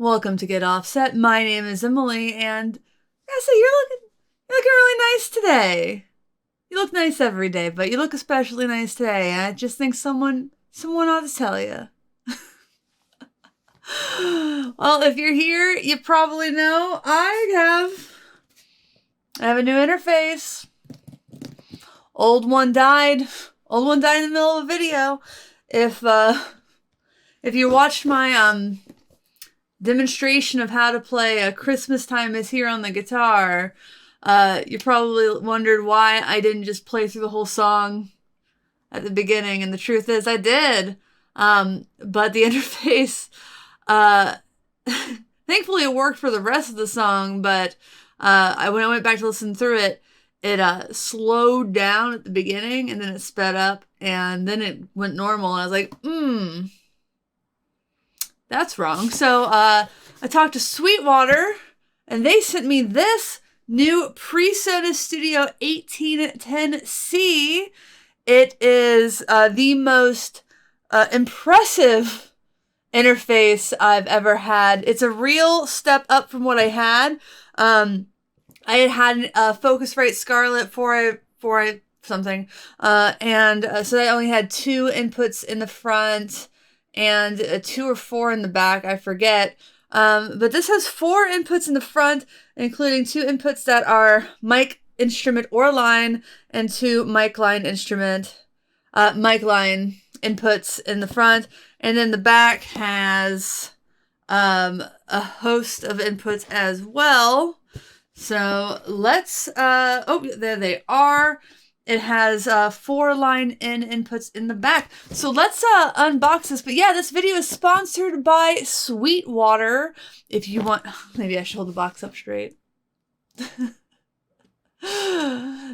Welcome to Get Offset. My name is Emily, and yeah, so you're looking really nice today. You look nice every day, but you look especially nice today. And I just think someone ought to tell you. Well, if you're here, you probably know I have a new interface. Old one died. Old one died in the middle of a video. If you watched my demonstration of how to play a Christmas Time Is Here on the guitar, you probably wondered why I didn't just play through the whole song at the beginning, and the truth is I did. But the interface, thankfully it worked for the rest of the song, but when I went back to listen through it, it slowed down at the beginning, and then it sped up, and then it went normal, and I was like, that's wrong. So I talked to Sweetwater, and they sent me this new PreSonus Studio 1810C. It is the most impressive interface I've ever had. It's a real step up from what I had. I had a Focusrite Scarlett 4i something, and so I only had two inputs in the front and 2 or 4 in the back, I forget. But this has 4 inputs in the front, including 2 inputs that are mic, instrument, or line, and 2 mic line inputs in the front. And then the back has a host of inputs as well. So let's, there they are. It has 4 line in inputs in the back. So let's unbox this. But yeah, this video is sponsored by Sweetwater. If you want, maybe I should hold the box up straight.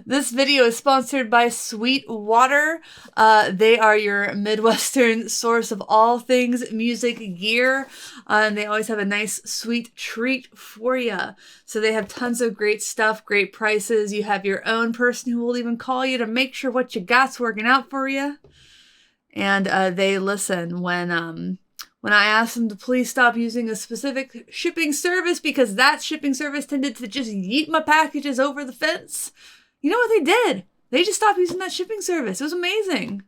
This video is sponsored by Sweetwater. They are your Midwestern source of all things music gear. And they always have a nice sweet treat for you. So they have tons of great stuff, great prices. You have your own person who will even call you to make sure what you got's working out for you. And they listen when I asked them to please stop using a specific shipping service because that shipping service tended to just yeet my packages over the fence. You know what they did? They just stopped using that shipping service. It was amazing.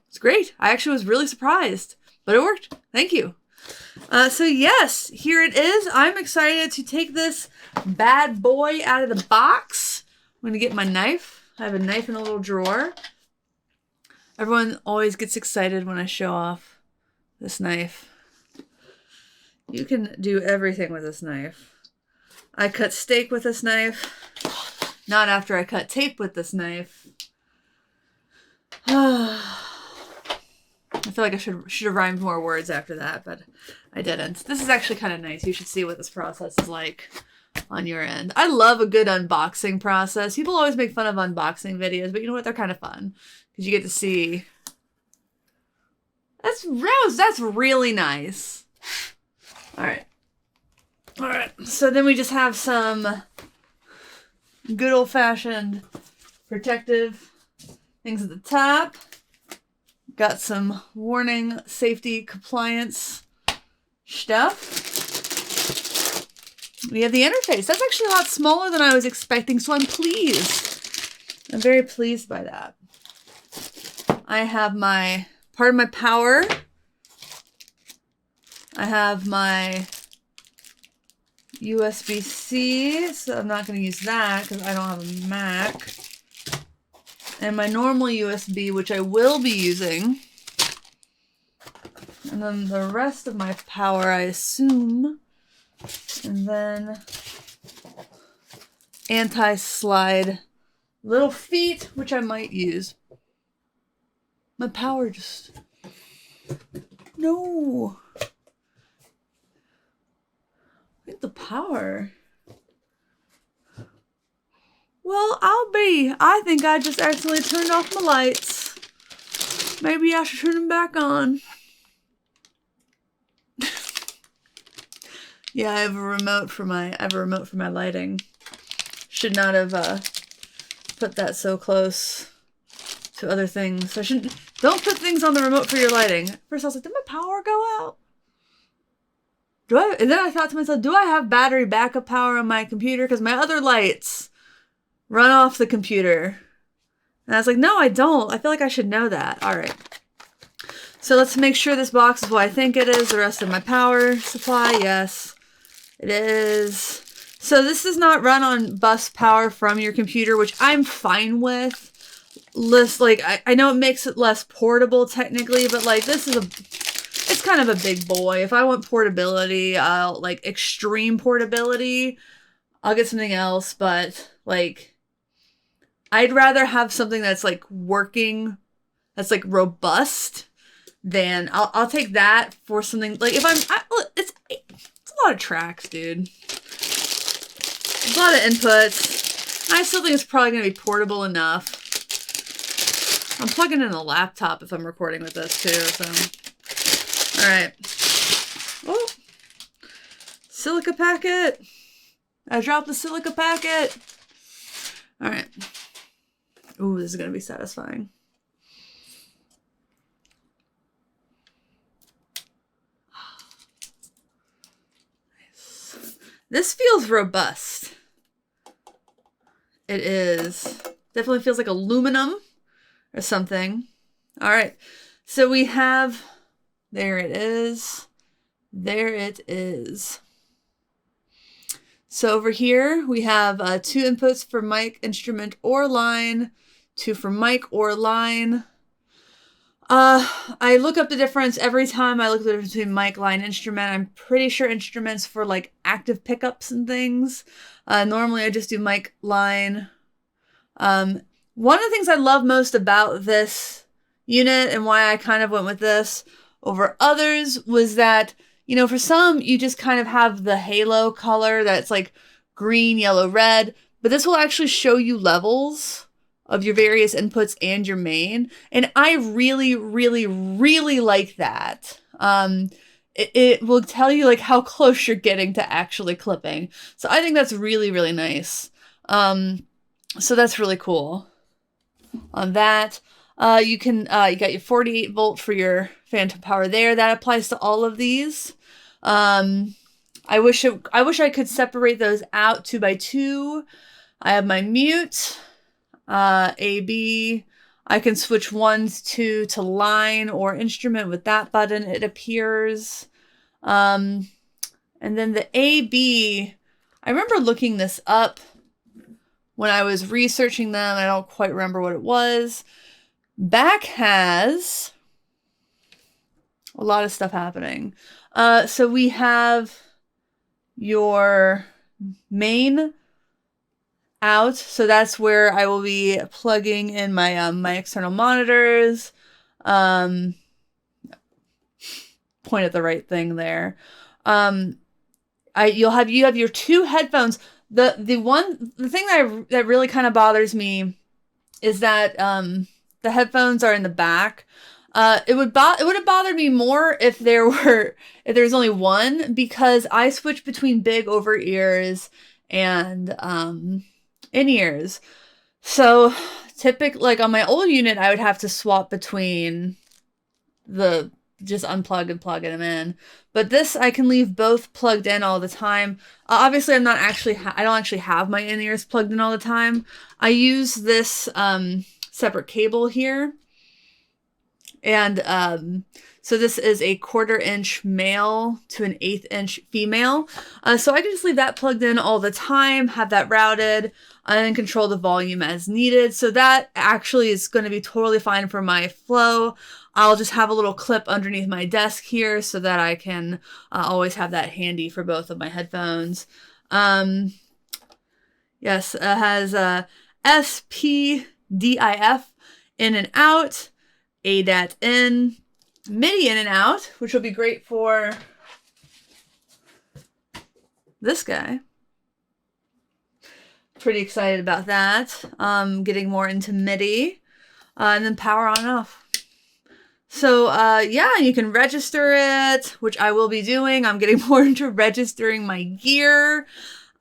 It's great. I actually was really surprised, but it worked. Thank you. So yes, here it is. I'm excited to take this bad boy out of the box. I'm going to get my knife. I have a knife in a little drawer. Everyone always gets excited when I show off this knife. You can do everything with this knife. I cut steak with this knife. Not after I cut tape with this knife. I feel like I should have rhymed more words after that, but I didn't. This is actually kind of nice. You should see what this process is like on your end. I love a good unboxing process. People always make fun of unboxing videos, but you know what? They're kind of fun because you get to see. That's really nice. All right. So then we just have some good old-fashioned protective things at the top. Got some warning, safety, compliance stuff. We have the interface. That's actually a lot smaller than I was expecting, so I'm pleased. I'm very pleased by that. I have part of my power. I have my USB-C, so I'm not going to use that because I don't have a Mac. And my normal USB, which I will be using. And then the rest of my power, I assume. And then anti-slide little feet, which I might use. My power just... No. Get the power. Well, I think I just accidentally turned off my lights. Maybe I should turn them back on. Yeah, I have a remote for my lighting. Should not have put that so close to other things. Don't put things on the remote for your lighting. First I was like, did my power go out? and then I thought to myself, do I have battery backup power on my computer? Because my other lights run off the computer. And I was like, no, I don't. I feel like I should know that. All right. So let's make sure this box is what I think it is. The rest of my power supply, yes, it is. So this does not run on bus power from your computer, which I'm fine with. Like, I know it makes it less portable technically, but like this is it's kind of a big boy. If I want portability, like extreme portability, I'll get something else. But like, I'd rather have something that's like working, that's like robust, than I'll take that for something like if it's a lot of tracks, dude. It's a lot of inputs. I still think it's probably gonna be portable enough. I'm plugging in a laptop if I'm recording with this too, so. All right. Oh, silica packet. I dropped the silica packet. All right. Ooh, this is gonna be satisfying. Nice. This feels robust. It is. Definitely feels like aluminum or something. All right. So we have, there it is. There it is. So over here we have 2 inputs for mic, instrument, or line, 2 for mic or line. I look up the difference every time I look at the difference between mic, line, instrument. I'm pretty sure instruments for like active pickups and things. Normally I just do mic, line. One of the things I love most about this unit and why I kind of went with this over others was that, you know, for some, you just kind of have the halo color that's like green, yellow, red, but this will actually show you levels of your various inputs and your main. And I really, really, really like that. It will tell you like how close you're getting to actually clipping. So I think that's really, really nice. So that's really cool. On that, you got your 48 volt for your phantom power there. That applies to all of these. I wish I could separate those out 2 by 2. I have my mute, AB. I can switch 1s to line or instrument with that button. It appears. And then the AB, I remember looking this up when I was researching them. I don't quite remember what it was. Back has a lot of stuff happening. So we have your main out. So that's where I will be plugging in my my external monitors. Point at the right thing there. You have your 2 headphones. The thing that really kind of bothers me is that the headphones are in the back. It would have bothered me more if there was only one, because I switch between big over ears and in-ears. So typically, like on my old unit, I would have to swap between just unplug and plug them in. But this, I can leave both plugged in all the time. Obviously, I don't actually have my in-ears plugged in all the time. I use this separate cable here. And so this is a 1/4 inch male to an 1/8 inch female. So I can just leave that plugged in all the time, have that routed, and then control the volume as needed. So that actually is going to be totally fine for my flow. I'll just have a little clip underneath my desk here so that I can always have that handy for both of my headphones. Yes, it has SPDIF in and out, ADAT in, MIDI in and out, which will be great for this guy. Pretty excited about that. Getting more into MIDI, and then power on and off. So yeah, you can register it, which I will be doing. I'm getting more into registering my gear.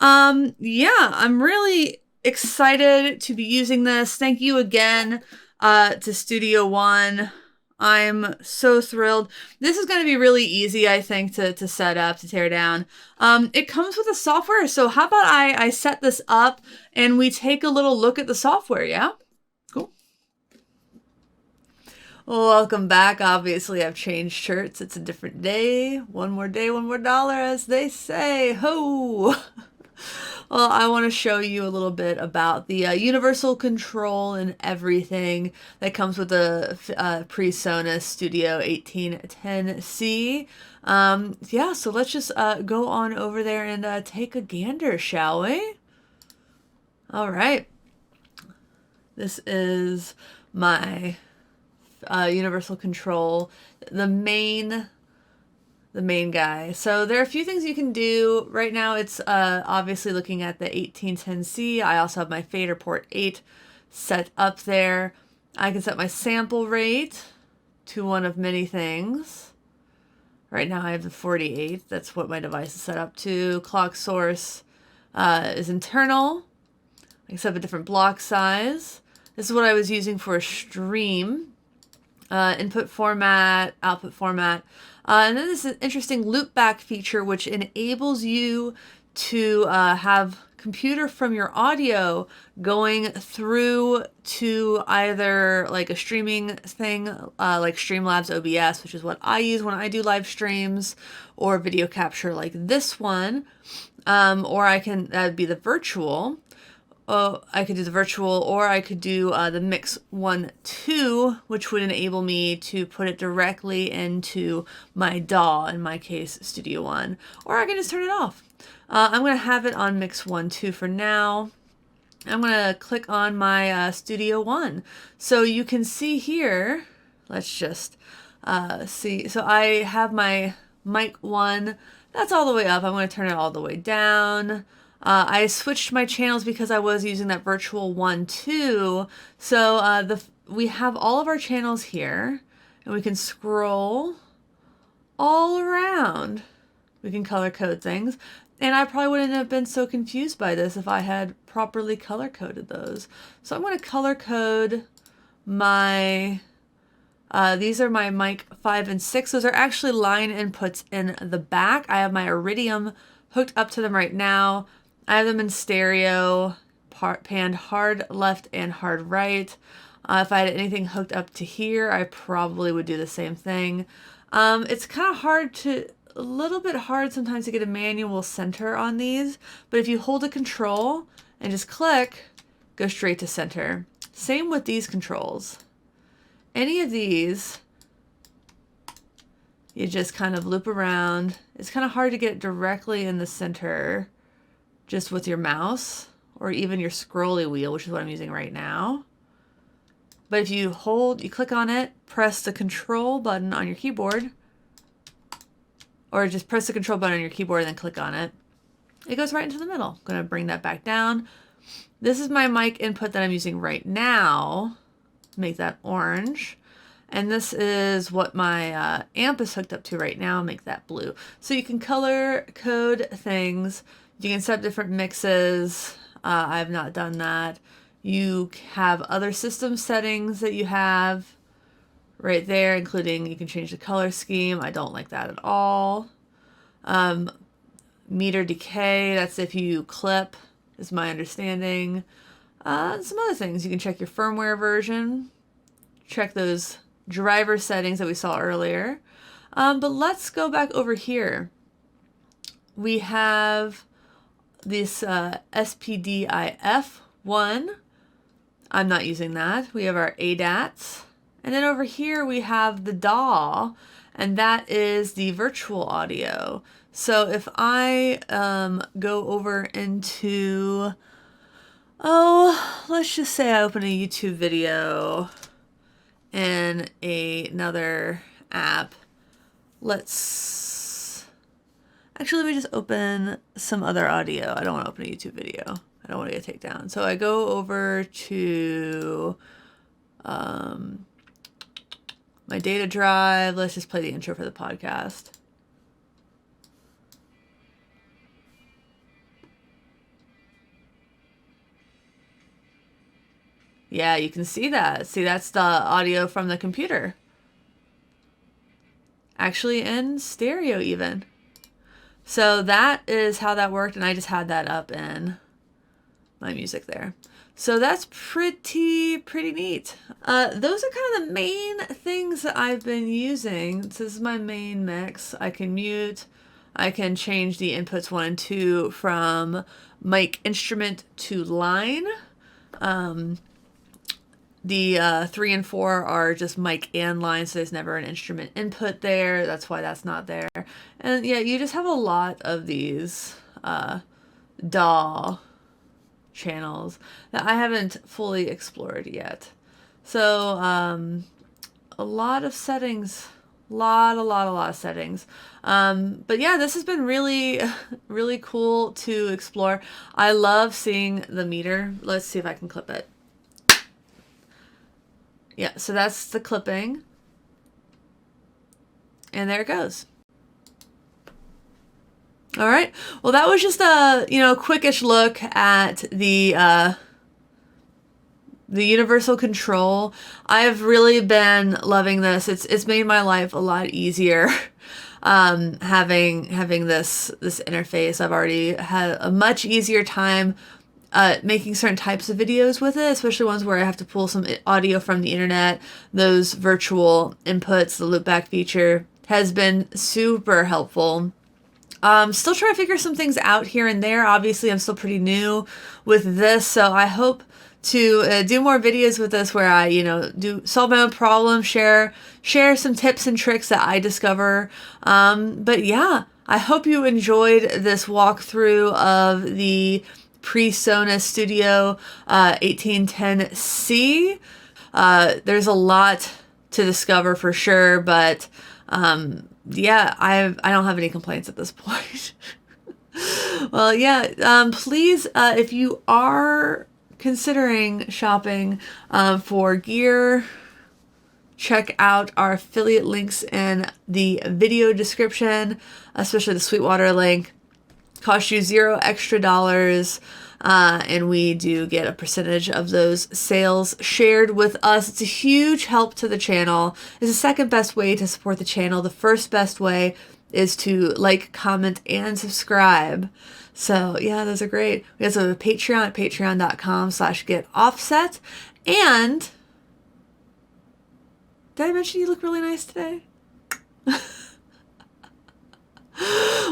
Yeah, I'm really excited to be using this. Thank you again to Studio One I'm so thrilled. This is going to be really easy, I think, to set up, to tear down. It comes with the software, so how about I set this up and we take a little look at the software, yeah? Cool. Welcome back. Obviously, I've changed shirts. It's a different day. One more day, one more dollar, as they say. Ho! Well, I want to show you a little bit about the universal control and everything that comes with the PreSonus Studio 1810C. Yeah, so let's just go on over there and take a gander, shall we? All right. This is my universal control, the main guy. So there are a few things you can do. Right now it's obviously looking at the 1810C. I also have my fader port 8 set up there. I can set my sample rate to one of many things. Right now I have the 48. That's what my device is set up to. Clock source is internal. I can set up a different block size. This is what I was using for a stream. Input format, output format. And then this interesting loopback feature, which enables you to have computer from your audio going through to either like a streaming thing, like Streamlabs OBS, which is what I use when I do live streams, or video capture like this one. Or I can, that'd be the virtual. Oh, I could do the virtual, or I could do the Mix 1-2, which would enable me to put it directly into my DAW, in my case, Studio One. Or I can just turn it off. I'm going to have it on Mix 1-2 for now. I'm going to click on my Studio One. So you can see here, let's just see. So I have my mic 1. That's all the way up. I'm going to turn it all the way down. I switched my channels because I was using that virtual 1-2. So we have all of our channels here, and we can scroll all around. We can color code things. And I probably wouldn't have been so confused by this if I had properly color coded those. So I'm going to color code my, these are my mic 5 and 6. Those are actually line inputs in the back. I have my Iridium hooked up to them right now. I have them in stereo, panned hard left and hard right. If I had anything hooked up to here, I probably would do the same thing. It's kind of a little bit hard sometimes to get a manual center on these, but if you hold a control and just click, go straight to center. Same with these controls. Any of these, you just kind of loop around. It's kind of hard to get directly in the center just with your mouse or even your scrolly wheel, which is what I'm using right now. But if you click on it, press the control button on your keyboard, or just press the control button on your keyboard and then click on it, it goes right into the middle. I'm going to bring that back down. This is my mic input that I'm using right now. Make that orange. And this is what my amp is hooked up to right now. Make that blue. So you can color code things. You can set up different mixes. I have not done that. You have other system settings that you have right there, including you can change the color scheme. I don't like that at all. Meter decay, that's if you clip, is my understanding. Some other things. You can check your firmware version. Check those driver settings that we saw earlier. But let's go back over here. We have this SPDIF1. I'm not using that. We have our ADATs. And then over here we have the DAW, and that is the virtual audio. So if I go over into, let's just say I open a YouTube video in another app. Actually, let me just open some other audio. I don't want to open a YouTube video. I don't want to get a takedown. So I go over to my data drive. Let's just play the intro for the podcast. Yeah, you can see that. See, that's the audio from the computer. actually in stereo even. So that is how that worked, and I just had that up in my music there. So that's pretty neat. Those are kind of the main things that I've been using. This is my main mix. I can mute. I can change the inputs 1 and 2 from mic instrument to line. The 3 and 4 are just mic and line, so there's never an instrument input there. That's why that's not there. And yeah, you just have a lot of these DAW channels that I haven't fully explored yet. So a lot of settings, a lot of settings. But yeah, this has been really cool to explore. I love seeing the meter. Let's see if I can clip it. Yeah, so that's the clipping. And there it goes. All right. Well, that was just a, quickish look at the universal control. I've really been loving this. It's made my life a lot easier. Having this interface. I've already had a much easier time making certain types of videos with it, especially ones where I have to pull some audio from the internet. Those virtual inputs, the loopback feature, has been super helpful. Still trying to figure some things out here and there. Obviously, I'm still pretty new with this, so I hope to do more videos with this where I, do solve my own problems, share some tips and tricks that I discover. But yeah, I hope you enjoyed this walkthrough of the PreSonus Studio 1810C. There's a lot to discover for sure, but yeah, I don't have any complaints at this point. Well, yeah, please, if you are considering shopping for gear, check out our affiliate links in the video description, especially the Sweetwater link. Costs you $0 extra, and we do get a percentage of those sales shared with us. It's a huge help to the channel. It's the second best way to support the channel. The first best way is to like, comment, and subscribe. So yeah, those are great. We also have a Patreon at patreon.com/getoffset. And did I mention you look really nice today?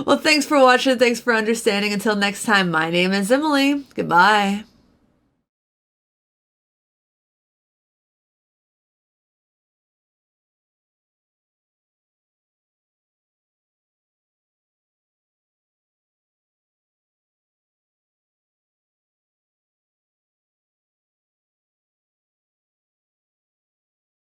Well, thanks for watching. Thanks for understanding. Until next time, my name is Emily. Goodbye.